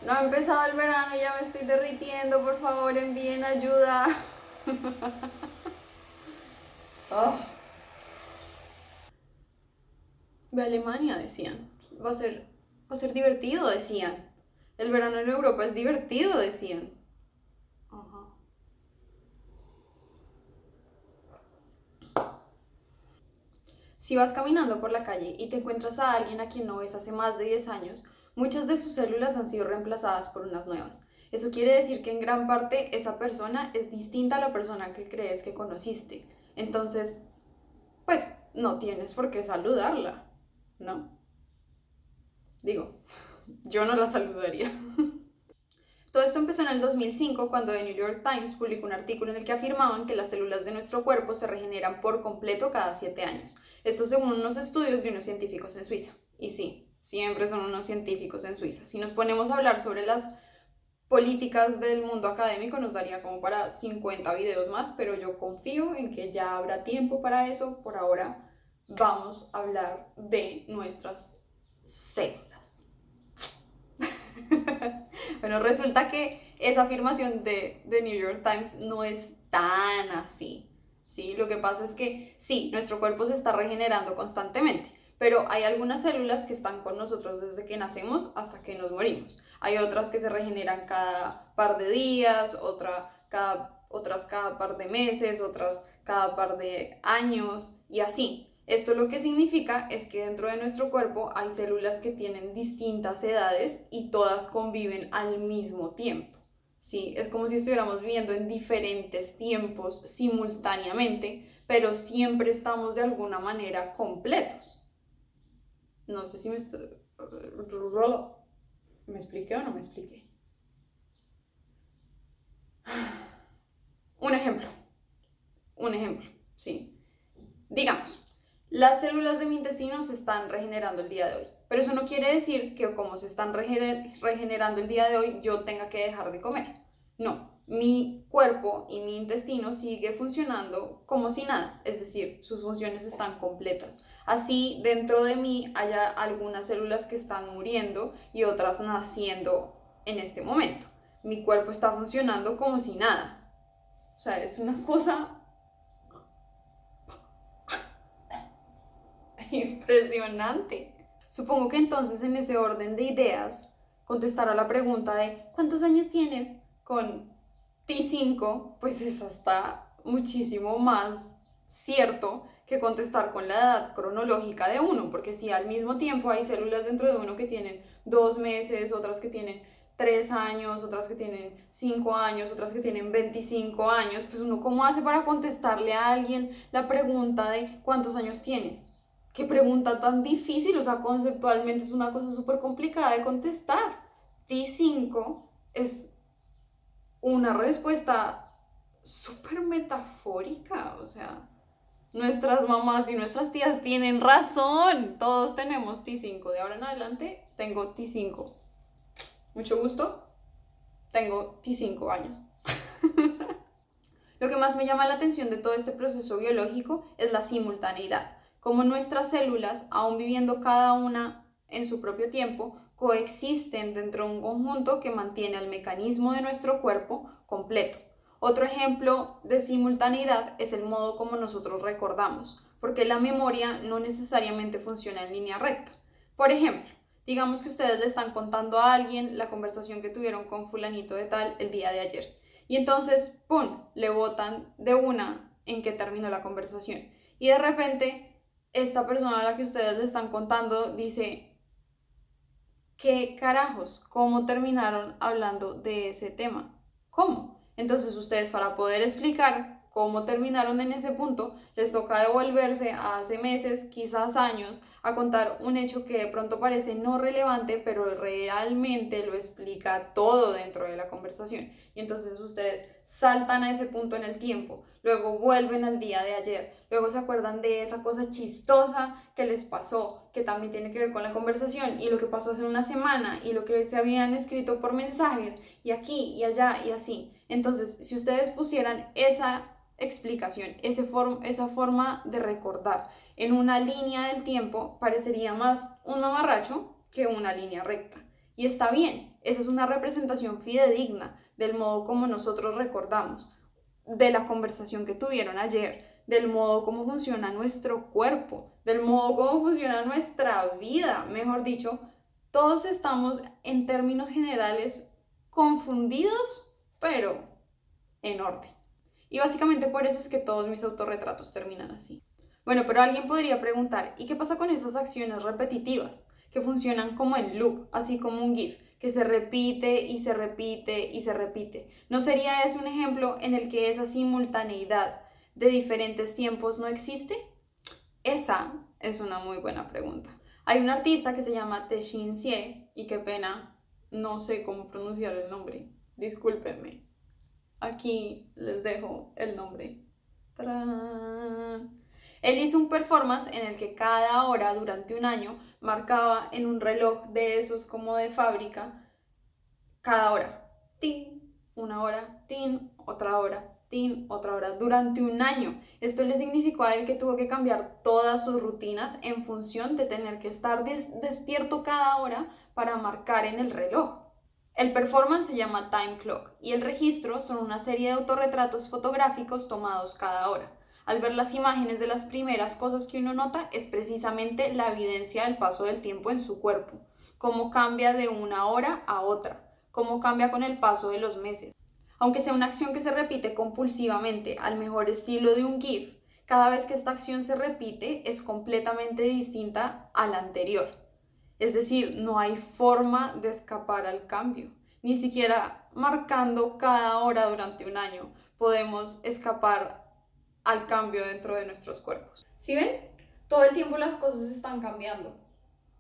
No ha empezado el verano, ya me estoy derritiendo, por favor envíen ayuda. Oh. Ve a Alemania, decían. Va a ser divertido, decían. El verano en Europa es divertido, decían. Ajá. Si vas caminando por la calle y te encuentras a alguien a quien no ves hace más de 10 años, muchas de sus células han sido reemplazadas por unas nuevas. Eso quiere decir que en gran parte esa persona es distinta a la persona que crees que conociste. Entonces, pues no tienes por qué saludarla, ¿no? Digo, yo no la saludaría. Todo esto empezó en el 2005 cuando The New York Times publicó un artículo en el que afirmaban que las células de nuestro cuerpo se regeneran por completo cada 7 años. Esto según unos estudios de unos científicos en Suiza. Y sí, siempre son unos científicos en Suiza. Si nos ponemos a hablar sobre las políticas del mundo académico nos daría como para 50 videos más, pero yo confío en que ya habrá tiempo para eso. Por ahora vamos a hablar de nuestras células. Bueno, resulta que esa afirmación de The New York Times no es tan así, ¿sí? Lo que pasa es que sí, nuestro cuerpo se está regenerando constantemente, pero hay algunas células que están con nosotros desde que nacemos hasta que nos morimos. Hay otras que se regeneran cada par de días, otras cada par de meses, otras cada par de años y así. Esto lo que significa es que dentro de nuestro cuerpo hay células que tienen distintas edades y todas conviven al mismo tiempo. Sí, es como si estuviéramos viviendo en diferentes tiempos simultáneamente, pero siempre estamos de alguna manera completos. No sé si ¿Me expliqué o no me expliqué? Un ejemplo, un ejemplo, sí. Digamos, las células de mi intestino se están regenerando el día de hoy, pero eso no quiere decir que como se están regenerando el día de hoy, yo tenga que dejar de comer. No, mi cuerpo y mi intestino sigue funcionando como si nada, es decir, sus funciones están completas. Así, dentro de mí haya algunas células que están muriendo y otras naciendo en este momento. Mi cuerpo está funcionando como si nada. O sea, es una cosa impresionante. Supongo que entonces en ese orden de ideas, contestar a la pregunta de ¿cuántos años tienes? Con T5, pues es hasta muchísimo más cierto que contestar con la edad cronológica de uno, porque si al mismo tiempo hay células dentro de uno que tienen 2 meses, otras que tienen 3 años, otras que tienen 5 años, otras que tienen 25 años, pues uno cómo hace para contestarle a alguien la pregunta de ¿cuántos años tienes? Qué pregunta tan difícil, o sea, conceptualmente es una cosa súper complicada de contestar. T5 es una respuesta súper metafórica, o sea, nuestras mamás y nuestras tías tienen razón, todos tenemos T5, de ahora en adelante tengo T5. Mucho gusto, tengo T5 años. Lo que más me llama la atención de todo este proceso biológico es la simultaneidad, como nuestras células, aun viviendo cada una en su propio tiempo, coexisten dentro de un conjunto que mantiene el mecanismo de nuestro cuerpo completo. Otro ejemplo de simultaneidad es el modo como nosotros recordamos, porque la memoria no necesariamente funciona en línea recta. Por ejemplo, digamos que ustedes le están contando a alguien la conversación que tuvieron con fulanito de tal el día de ayer. Y entonces, ¡pum!, le botan de una en que terminó la conversación. Y de repente, esta persona a la que ustedes le están contando dice, ¿qué carajos? ¿Cómo terminaron hablando de ese tema? ¿Cómo? Entonces ustedes para poder explicar cómo terminaron en ese punto, les toca devolverse a hace meses, quizás años, a contar un hecho que de pronto parece no relevante, pero realmente lo explica todo dentro de la conversación. Y entonces ustedes saltan a ese punto en el tiempo, luego vuelven al día de ayer, luego se acuerdan de esa cosa chistosa que les pasó, que también tiene que ver con la conversación, y lo que pasó hace una semana, y lo que se habían escrito por mensajes, y aquí, y allá, y así. Entonces, si ustedes pusieran esa explicación, esa forma de recordar en una línea del tiempo, parecería más un mamarracho que una línea recta. Y está bien, esa es una representación fidedigna del modo como nosotros recordamos, de la conversación que tuvieron ayer, del modo como funciona nuestro cuerpo, del modo como funciona nuestra vida, mejor dicho, todos estamos en términos generales confundidos, pero en orden. Y básicamente por eso es que todos mis autorretratos terminan así. Bueno, pero alguien podría preguntar, ¿y qué pasa con esas acciones repetitivas que funcionan como en loop, así como un GIF, que se repite y se repite y se repite? ¿No sería ese un ejemplo en el que esa simultaneidad de diferentes tiempos no existe? Esa es una muy buena pregunta. Hay un artista que se llama Teshin Sie, y qué pena, no sé cómo pronunciar el nombre, discúlpenme. Aquí les dejo el nombre. ¡Tarán! Él hizo un performance en el que cada hora durante un año marcaba en un reloj de esos como de fábrica, cada hora, tin, una hora, tin, otra hora, durante un año. Esto le significó a él que tuvo que cambiar todas sus rutinas en función de tener que estar despierto cada hora para marcar en el reloj. El performance se llama Time Clock y el registro son una serie de autorretratos fotográficos tomados cada hora. Al ver las imágenes de las primeras cosas que uno nota es precisamente la evidencia del paso del tiempo en su cuerpo, cómo cambia de una hora a otra, cómo cambia con el paso de los meses. Aunque sea una acción que se repite compulsivamente al mejor estilo de un GIF, cada vez que esta acción se repite es completamente distinta a la anterior. Es decir, no hay forma de escapar al cambio. Ni siquiera marcando cada hora durante un año podemos escapar al cambio dentro de nuestros cuerpos. ¿Sí ven? Todo el tiempo las cosas están cambiando.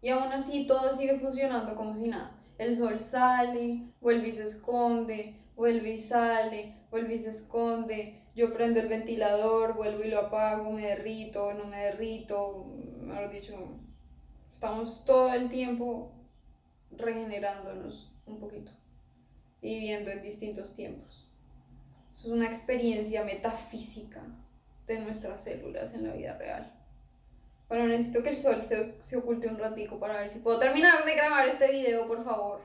Y aún así todo sigue funcionando como si nada. El sol sale, vuelve y se esconde, vuelve y sale, vuelve y se esconde. Yo prendo el ventilador, vuelvo y lo apago, me derrito, no me derrito. Mejor dicho, estamos todo el tiempo regenerándonos un poquito, viviendo en distintos tiempos. Es una experiencia metafísica de nuestras células en la vida real. Bueno, necesito que el sol se oculte un ratico para ver si puedo terminar de grabar este video, por favor.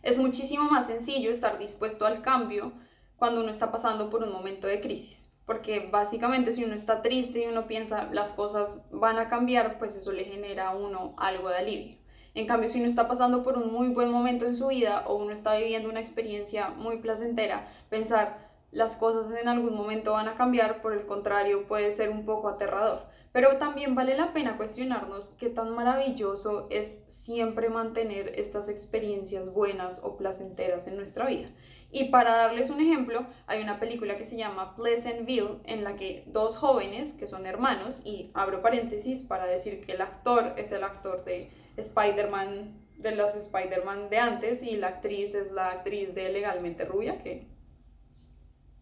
Es muchísimo más sencillo estar dispuesto al cambio cuando uno está pasando por un momento de crisis. Porque básicamente si uno está triste y uno piensa las cosas van a cambiar, pues eso le genera a uno algo de alivio. En cambio, si uno está pasando por un muy buen momento en su vida o uno está viviendo una experiencia muy placentera, pensar las cosas en algún momento van a cambiar, por el contrario, puede ser un poco aterrador. Pero también vale la pena cuestionarnos qué tan maravilloso es siempre mantener estas experiencias buenas o placenteras en nuestra vida. Y para darles un ejemplo, hay una película que se llama Pleasantville, en la que dos jóvenes, que son hermanos, y abro paréntesis para decir que el actor es el actor de Spider-Man, de las Spider-Man de antes, y la actriz es la actriz de Legalmente Rubia, que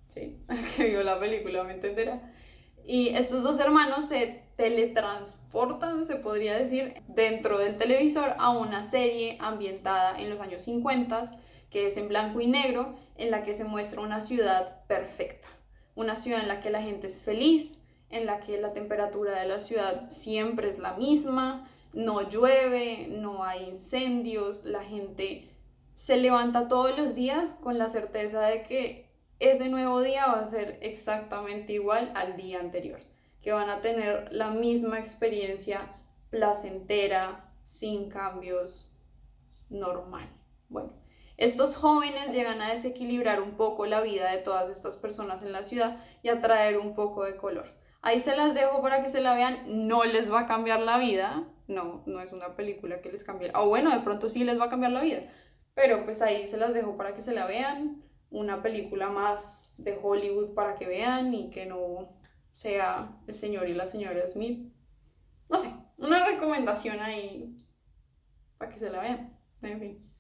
sí, el que vio la película me entenderá. Y estos dos hermanos se teletransportan, se podría decir, dentro del televisor a una serie ambientada en los años 50, que es en blanco y negro, en la que se muestra una ciudad perfecta. Una ciudad en la que la gente es feliz, en la que la temperatura de la ciudad siempre es la misma, no llueve, no hay incendios, la gente se levanta todos los días con la certeza de que ese nuevo día va a ser exactamente igual al día anterior, que van a tener la misma experiencia placentera, sin cambios, normal. Bueno, estos jóvenes llegan a desequilibrar un poco la vida de todas estas personas en la ciudad y a traer un poco de color. Ahí se las dejo para que se la vean, no les va a cambiar la vida, no es una película que les cambie, o bueno, de pronto sí les va a cambiar la vida, pero pues ahí se las dejo para que se la vean. Una película más de Hollywood para que vean y que no sea el señor y la señora Smith. No sé, una recomendación ahí para que se la vean. En fin.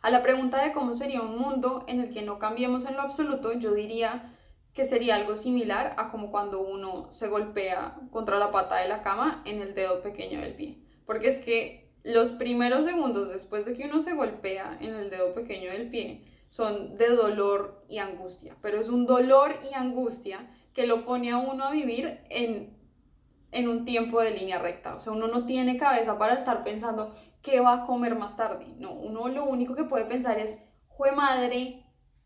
A la pregunta de cómo sería un mundo en el que no cambiemos en lo absoluto, yo diría que sería algo similar a como cuando uno se golpea contra la pata de la cama en el dedo pequeño del pie. Porque es que los primeros segundos después de que uno se golpea en el dedo pequeño del pie son de dolor y angustia, pero es un dolor y angustia que lo pone a uno a vivir en un tiempo de línea recta. O sea, uno no tiene cabeza para estar pensando qué va a comer más tarde. No, uno lo único que puede pensar es, jue madre,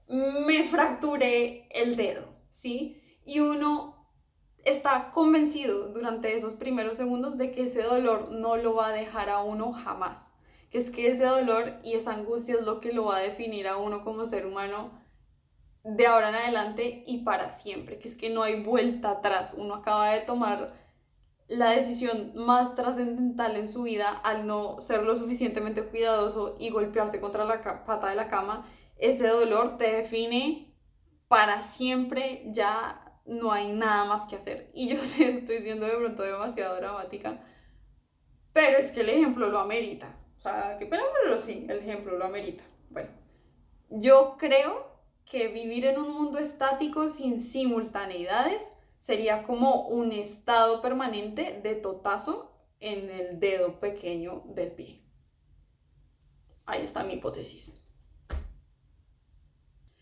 me fracturé el dedo, ¿sí? Y uno está convencido durante esos primeros segundos de que ese dolor no lo va a dejar a uno jamás. Que es que ese dolor y esa angustia es lo que lo va a definir a uno como ser humano de ahora en adelante y para siempre. Que es que no hay vuelta atrás. Uno acaba de tomar la decisión más trascendental en su vida al no ser lo suficientemente cuidadoso y golpearse contra la pata de la cama. Ese dolor te define para siempre, ya no hay nada más que hacer. Y yo sé, estoy siendo de pronto demasiado dramática, pero es que el ejemplo lo amerita. O sea, qué pena, pero sí, el ejemplo lo amerita. Bueno, yo creo que vivir en un mundo estático sin simultaneidades sería como un estado permanente de totazo en el dedo pequeño del pie. Ahí está mi hipótesis.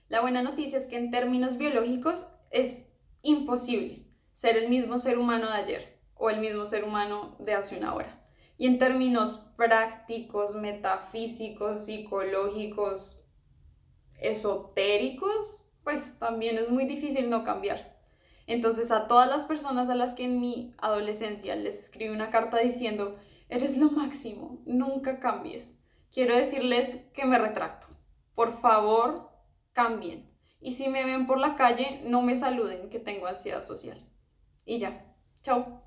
La buena noticia es que en términos biológicos es imposible ser el mismo ser humano de ayer o el mismo ser humano de hace una hora. Y en términos prácticos, metafísicos, psicológicos, esotéricos, pues también es muy difícil no cambiar. Entonces a todas las personas a las que en mi adolescencia les escribí una carta diciendo, eres lo máximo, nunca cambies, quiero decirles que me retracto. Por favor, cambien. Y si me ven por la calle, no me saluden, que tengo ansiedad social. Y ya. Chao.